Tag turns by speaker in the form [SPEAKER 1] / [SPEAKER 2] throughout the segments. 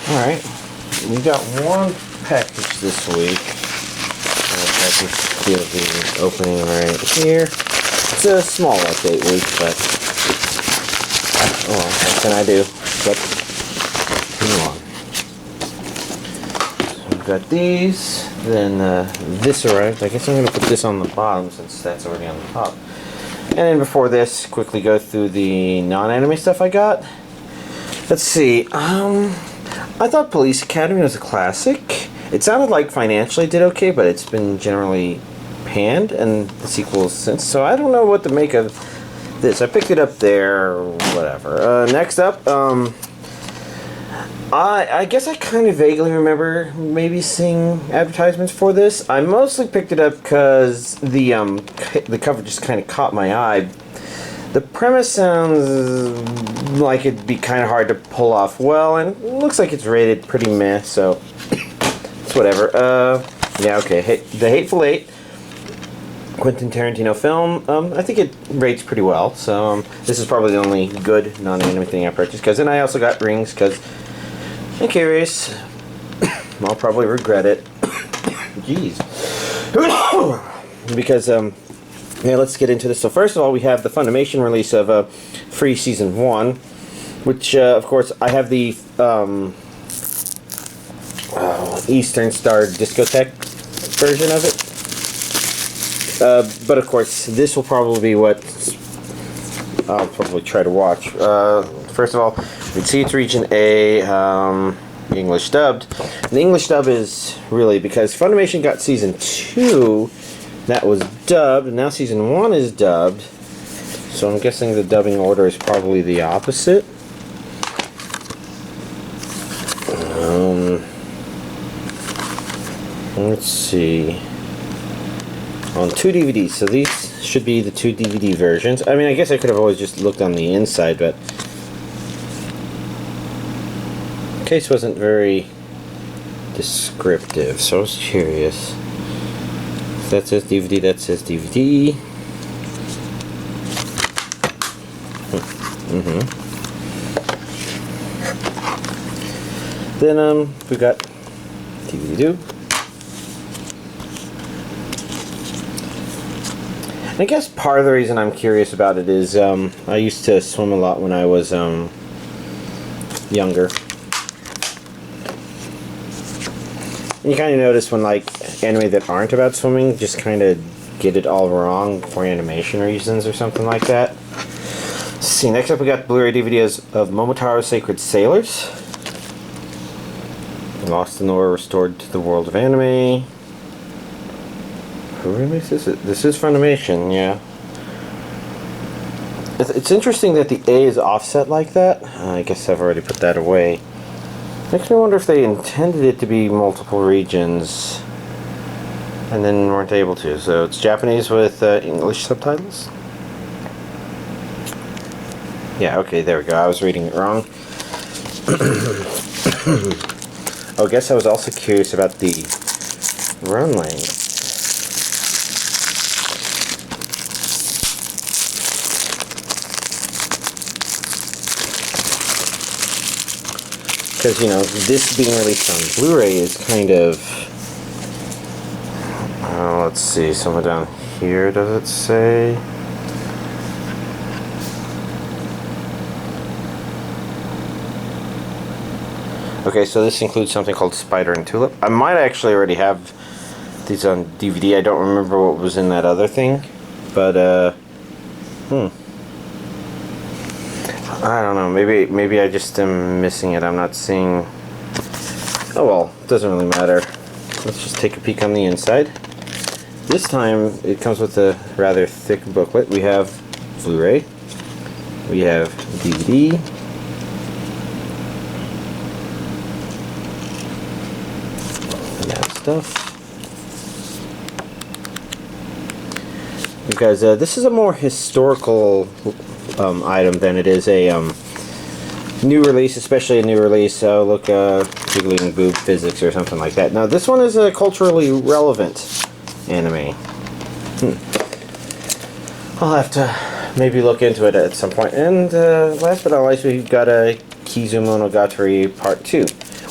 [SPEAKER 1] Alright, we got one package this week. I can feel the opening right here. It's a small update week, but oh well, what can I do? But move on. So we've got these, then this arrived. I guess I'm going to put this on the bottom since that's already on the top. And then before this, quickly go through the non-anime stuff I got. Let's see. I thought Police Academy was a classic. It sounded like financially did okay, but it's been generally panned, and the sequels since. So I don't know what to make of this. I picked it up there, or whatever. Next up, I guess I kind of vaguely remember maybe seeing advertisements for this. I mostly picked it up because the cover just kind of caught my eye. The premise sounds like it'd be kind of hard to pull off well, and it looks like it's rated pretty meh, so it's whatever. Yeah, okay. The Hateful Eight, Quentin Tarantino film. I think it rates pretty well, so this is probably the only good non-anime thing I purchased. Because then I also got Rings, because I'm curious. I'll probably regret it. Jeez. Because, yeah, let's get into this. So first of all, we have the Funimation release of Free Season 1, which, of course, I have the Eastern Star Discotheque version of it. But, of course, this will probably be what I'll probably try to watch. First of all, you can see it's Region A, English dubbed. And the English dub is really because Funimation got Season 2, that was dubbed, and now Season 1 is dubbed. So I'm guessing the dubbing order is probably the opposite. Let's see. On 2 DVDs, so these should be the 2 DVD versions. I mean, I guess I could have always just looked on the inside, but the case wasn't very descriptive, so I was curious. That says DVD, that says DVD. Then, we got DVD. I guess part of the reason I'm curious about it is I used to swim a lot when I was younger. And you kind of notice when like anime that aren't about swimming just kind of get it all wrong for animation reasons or something like that. Let's see, next up we got Blu-ray DVDs of Momotaro Sacred Sailors. Lost in Lore restored to the world of anime. Who releases it? This is Funimation, yeah. It's interesting that the A is offset like that. I guess I've already put that away. Makes me wonder if they intended it to be multiple regions and then weren't able to. So it's Japanese with English subtitles. Yeah, okay, there we go. I was reading it wrong. Oh, I guess I was also curious about the run length. Because, you know, this being released on Blu-ray is kind of... let's see, somewhere down here, does it say? Okay, so this includes something called Spider and Tulip. I might actually already have these on DVD. I don't remember what was in that other thing. But, I don't know, maybe I just am missing it. I'm not seeing... Oh well, it doesn't really matter. Let's just take a peek on the inside. This time it comes with a rather thick booklet. We have Blu-ray, we have DVD, and that stuff. Because this is a more historical item than it is a new release, especially a new release. Look, Jiggling Boob Physics or something like that. Now, this one is a culturally relevant anime. I'll have to maybe look into it at some point. And last but not least, we've got a Kizumonogatari Part 2,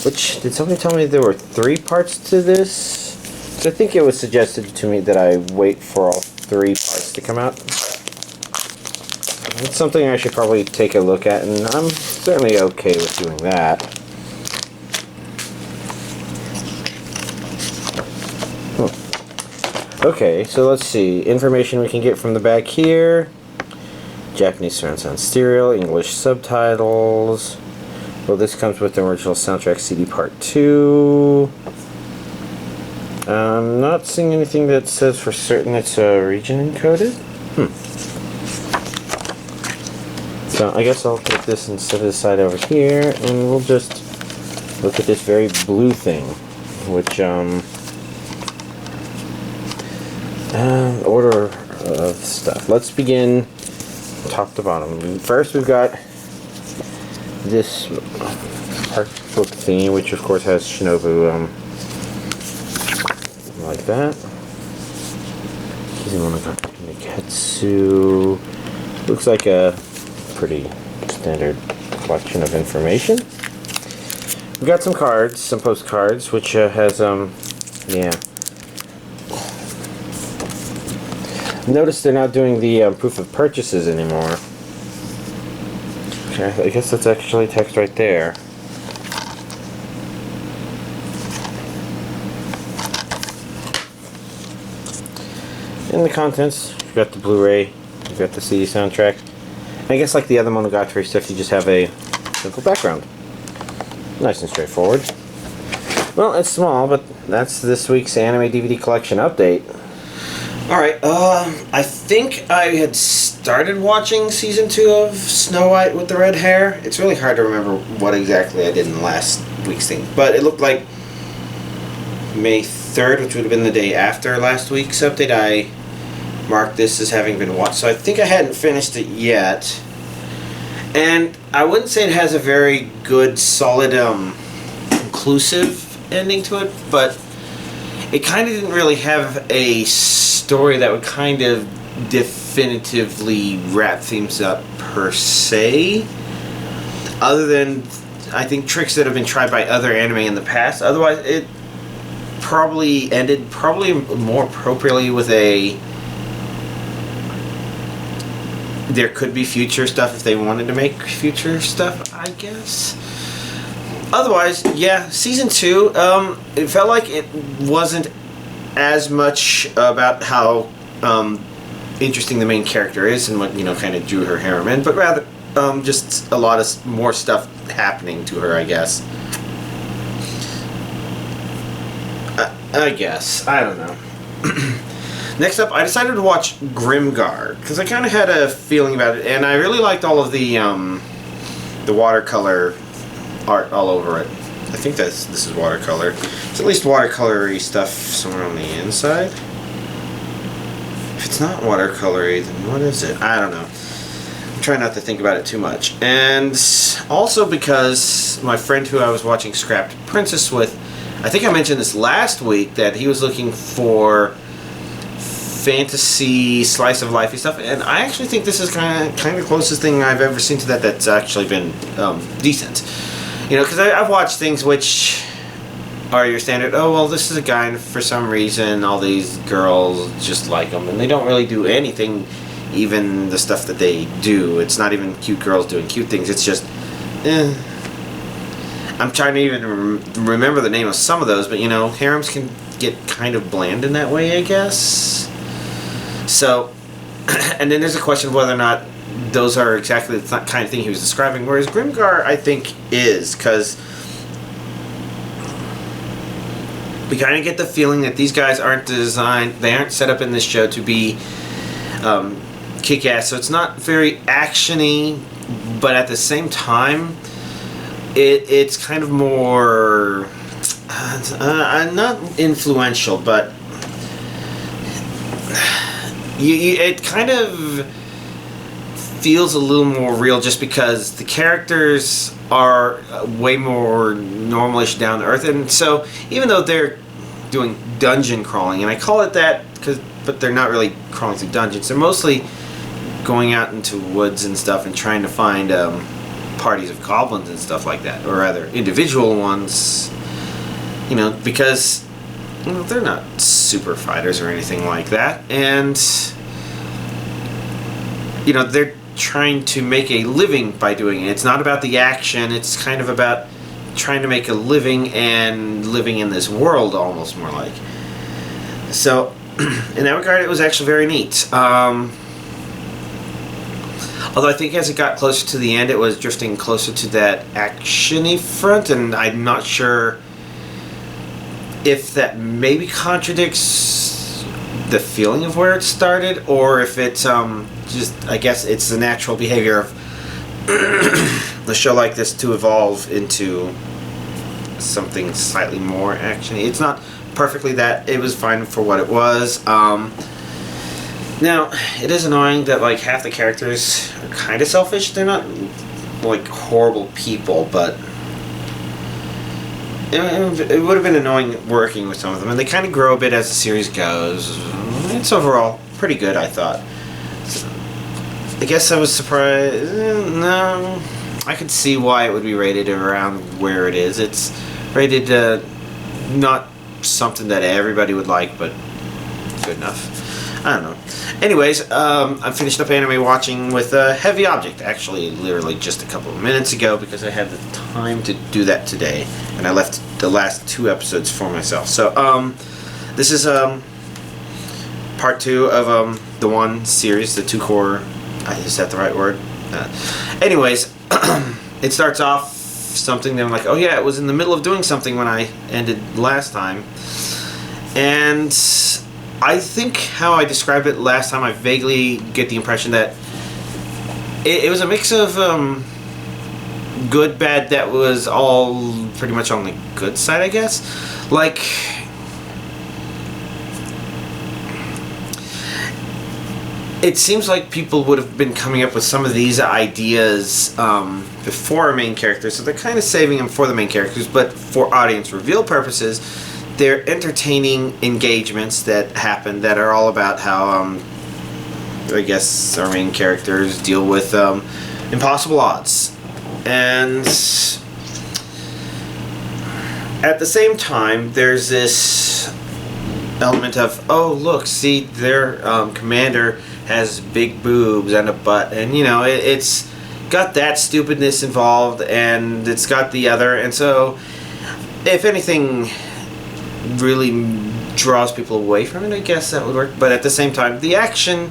[SPEAKER 1] Which, did somebody tell me there were 3 parts to this? 'Cause I think it was suggested to me that I wait for all 3 parts to come out. It's something I should probably take a look at, and I'm certainly okay with doing that. Okay, so let's see. Information we can get from the back here. Japanese surround sound stereo, English subtitles. Well, this comes with the original soundtrack CD Part 2. I'm not seeing anything that says for certain it's region encoded. So I guess I'll take this and set it aside over here, and we'll just look at this very blue thing, which order of stuff. Let's begin top to bottom. First, we've got this art book thingy, which of course has Shinobu like that. Kizumonogatari, Nekketsu. Looks like a pretty standard collection of information. We've got some cards, some postcards, which has yeah. Notice they're not doing the proof of purchases anymore. Okay, I guess that's actually text right there. In the contents, you've got the Blu-ray, you've got the CD soundtrack. And I guess like the other Monogatari stuff, you just have a simple background. Nice and straightforward. Well, it's small, but that's this week's anime DVD collection update. Alright, I think I had started watching Season 2 of Snow White with the Red Hair. It's really hard to remember what exactly I did in last week's thing, but it looked like May 3rd, which would have been the day after last week's update, I marked this as having been watched. So I think I hadn't finished it yet. And I wouldn't say it has a very good, solid, conclusive ending to it, but it kind of didn't really have a story that would kind of definitively wrap things up per se, other than I think tricks that have been tried by other anime in the past. Otherwise, it probably ended more appropriately with a there could be future stuff if they wanted to make future stuff, I guess. Otherwise, yeah, Season 2, it felt like it wasn't as much about how interesting the main character is and what, kind of drew her harem in, but rather just a lot of more stuff happening to her, I guess. I guess. I don't know. Next up, I decided to watch Grimgar, because I kind of had a feeling about it, and I really liked all of the watercolor art all over it. I think this is watercolor. It's at least watercolory stuff somewhere on the inside. If it's not watercolory, then what is it? I don't know. I'm trying not to think about it too much. And also because my friend who I was watching Scrapped Princess with, I think I mentioned this last week, that he was looking for fantasy slice of lifey stuff, and I actually think this is kind of the closest thing I've ever seen to that that's actually been decent. Because I've watched things which are your standard, oh, well, this is a guy, and for some reason all these girls just like him, and they don't really do anything, even the stuff that they do. It's not even cute girls doing cute things, it's just, I'm trying to even remember the name of some of those, but, harems can get kind of bland in that way, I guess. So, and then there's a question of whether or not those are exactly the kind of thing he was describing, whereas Grimgar, I think, is, because we kind of get the feeling that these guys aren't they aren't set up in this show to be kick-ass, so it's not very action-y, but at the same time, it's kind of more, not influential, but it kind of feels a little more real, just because the characters are way more normalish, down to earth, and so even though they're doing dungeon crawling, and I call it that but they're not really crawling through dungeons, they're mostly going out into woods and stuff and trying to find parties of goblins and stuff like that, or rather individual ones, you know, because, you know, they're not super fighters or anything like that, and, you know, they're trying to make a living by doing it. It's not about the action, it's kind of about trying to make a living and living in this world, almost, more like. So in that regard, it was actually very neat. Although I think as it got closer to the end, it was drifting closer to that action-y front, and I'm not sure if that maybe contradicts the feeling of where it started, or if it's just, I guess it's the natural behavior of a show like this to evolve into something slightly more action-y. It's not perfectly that. It was fine for what it was. Now, it is annoying that, like, half the characters are kind of selfish. They're not, like, horrible people, but it would have been annoying working with some of them. And they kind of grow a bit as the series goes. It's overall pretty good, I thought. So, I guess I was surprised. No, I could see why it would be rated around where it is. It's rated not something that everybody would like, but good enough. I don't know. Anyways, I finished up anime watching with Heavy Object, actually literally just a couple of minutes ago, because I had the time to do that today, and I left the last 2 episodes for myself. So, this is part 2 of the one series, the 2 core, is that the right word? Anyways, it starts off something that I'm like, oh yeah, it was in the middle of doing something when I ended last time, and I think how I described it last time, I vaguely get the impression that it was a mix of good, bad, that was all pretty much on the good side, I guess. Like, it seems like people would have been coming up with some of these ideas before our main characters, so they're kind of saving them for the main characters, but for audience reveal purposes, they're entertaining engagements that happen that are all about how, I guess, our main characters deal with impossible odds. And at the same time, there's this element of, oh, look, see, their commander has big boobs and a butt, and, you know, it's got that stupidness involved, and it's got the other, and so, if anything really draws people away from it, I guess that would work. But at the same time, the action,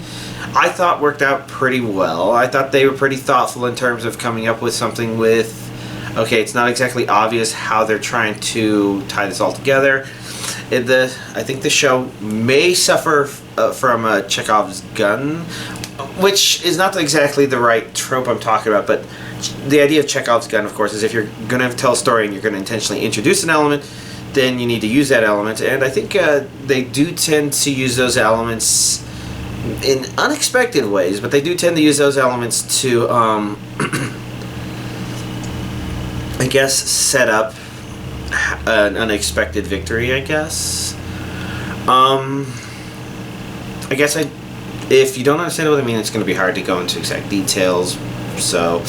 [SPEAKER 1] I thought, worked out pretty well. I thought they were pretty thoughtful in terms of coming up with something with, okay, it's not exactly obvious how they're trying to tie this all together. I think the show may suffer from Chekhov's gun, which is not exactly the right trope I'm talking about, but the idea of Chekhov's gun, of course, is if you're going to tell a story and you're going to intentionally introduce an element, then you need to use that element, and I think they do tend to use those elements in unexpected ways, but they do tend to use those elements to, I guess, set up an unexpected victory, I guess. I guess if you don't understand what I mean, it's going to be hard to go into exact details, so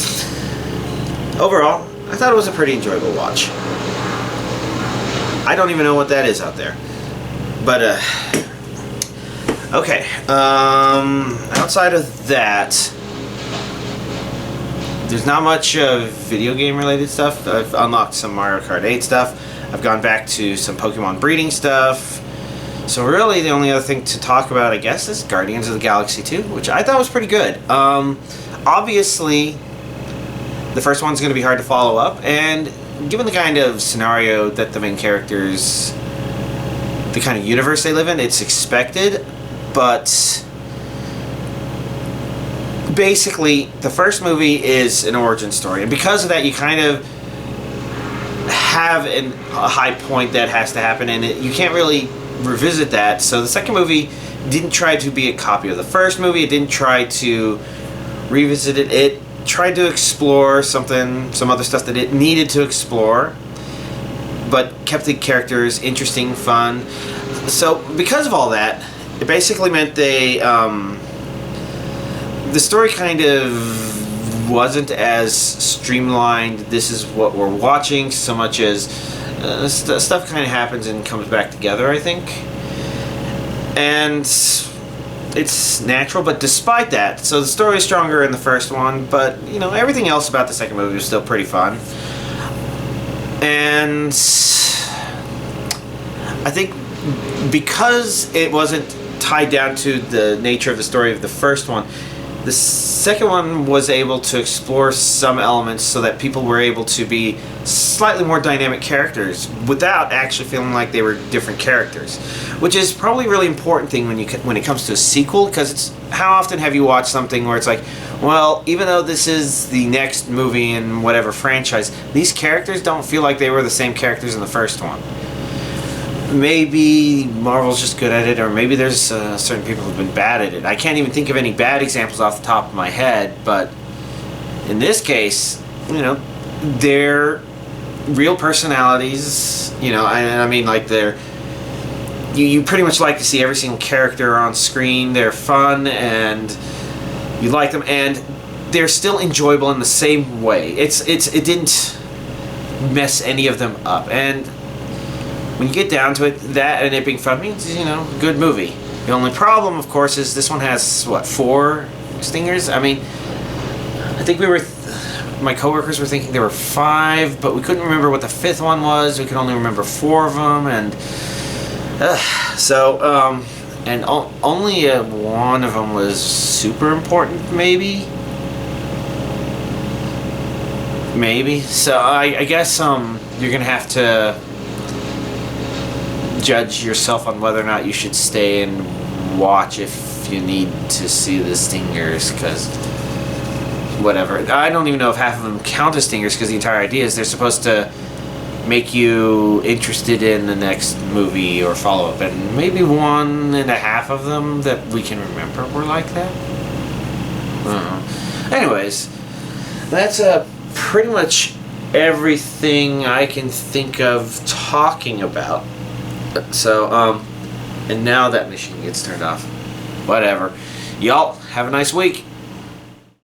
[SPEAKER 1] overall, I thought it was a pretty enjoyable watch. I don't even know what that is out there. But, okay. Outside of that, there's not much video game related stuff. I've unlocked some Mario Kart 8 stuff. I've gone back to some Pokemon breeding stuff. So really the only other thing to talk about, I guess, is Guardians of the Galaxy 2, which I thought was pretty good. Obviously, the first one's going to be hard to follow up, and given the kind of scenario that the main characters, the kind of universe they live in, it's expected, but basically the first movie is an origin story, and because of that you kind of have a high point that has to happen, and you can't really revisit that. So the second movie didn't try to be a copy of the first movie, it didn't try to revisit it, it tried to explore some other stuff that it needed to explore, but kept the characters interesting, fun. So because of all that, it basically meant the story kind of wasn't as streamlined, this is what we're watching, so much as stuff kind of happens and comes back together, I think. And it's natural, but despite that, so the story is stronger in the first one, but you know, everything else about the second movie was still pretty fun. And I think because it wasn't tied down to the nature of the story of the first one, the second one was able to explore some elements so that people were able to be slightly more dynamic characters without actually feeling like they were different characters, which is probably a really important thing when it comes to a sequel, because it's how often have you watched something where it's like, well, even though this is the next movie in whatever franchise, these characters don't feel like they were the same characters in the first one. Maybe Marvel's just good at it, or maybe there's certain people who've been bad at it. I can't even think of any bad examples off the top of my head, but in this case, you know, they're real personalities, you know, and I mean, like, you pretty much like to see every single character on screen. They're fun, and you like them, and they're still enjoyable in the same way. It didn't mess any of them up, and when you get down to it, that and it being fun means, you know, good movie. The only problem, of course, is this one has, what, 4 stingers? I mean, I think my coworkers were thinking there were 5, but we couldn't remember what the 5th one was. We could only remember 4 of them, and only one of them was super important, maybe. So I guess you're gonna have to judge yourself on whether or not you should stay and watch if you need to see the stingers, because whatever. I don't even know if half of them count as stingers, because the entire idea is they're supposed to make you interested in the next movie or follow-up, and maybe 1.5 of them that we can remember were like that. Anyways, that's pretty much everything I can think of talking about. So, and now that machine gets turned off. Whatever. Y'all, have a nice week.